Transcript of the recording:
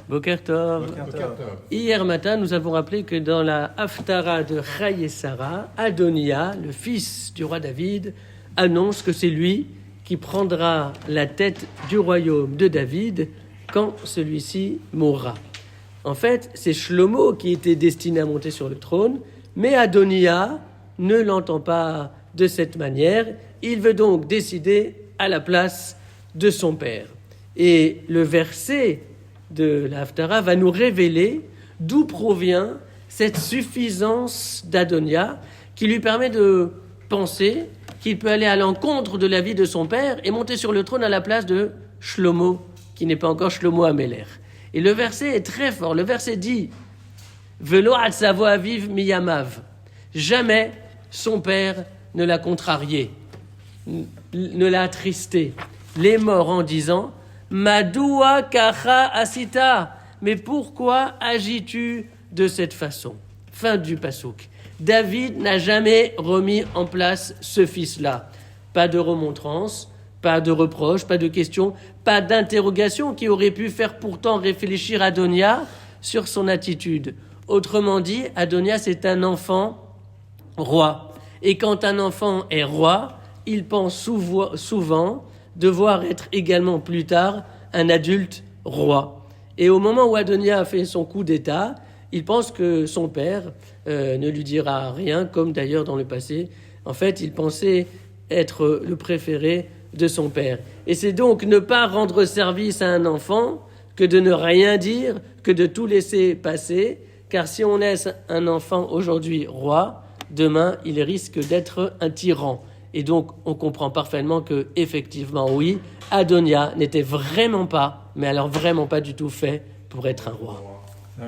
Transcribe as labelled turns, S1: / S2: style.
S1: Boker Tov. Hier matin, nous avons rappelé que dans la Haftara de Chai et Sarah, Adonia, le fils du roi David, annonce que c'est lui qui prendra la tête du royaume de David quand celui-ci mourra. En fait, c'est Shlomo qui était destiné à monter sur le trône, mais Adonia ne l'entend pas de cette manière. Il veut donc décider à la place de son père. Et le verset de la Haftara va nous révéler d'où provient cette suffisance d'Adonia qui lui permet de penser qu'il peut aller à l'encontre de la vie de son père et monter sur le trône à la place de Shlomo, qui n'est pas encore Shlomo Améler. Et le verset est très fort. Le verset dit « Velo atzavo aviv miyamav » Jamais son père ne l'a contrarié, ne l'a attristé. Les morts en disant « Madoua kacha asita » Mais pourquoi agis-tu de cette façon ? Fin du pasouk. David n'a jamais remis en place ce fils-là. Pas de remontrance, pas de reproche, pas de question, pas d'interrogation qui aurait pu faire pourtant réfléchir Adonia sur son attitude. Autrement dit, Adonia, c'est un enfant roi. Et quand un enfant est roi, il pense souvent devoir être également plus tard un adulte roi. Et au moment où Adonia a fait son coup d'État, il pense que son père ne lui dira rien, comme d'ailleurs dans le passé. En fait, il pensait être le préféré de son père. Et c'est donc ne pas rendre service à un enfant que de ne rien dire, que de tout laisser passer. Car si on laisse un enfant aujourd'hui roi, demain, il risque d'être un tyran. Et donc, on comprend parfaitement que, effectivement, oui, Adonia n'était vraiment pas, mais alors vraiment pas du tout fait pour être un roi.
S2: Ouais.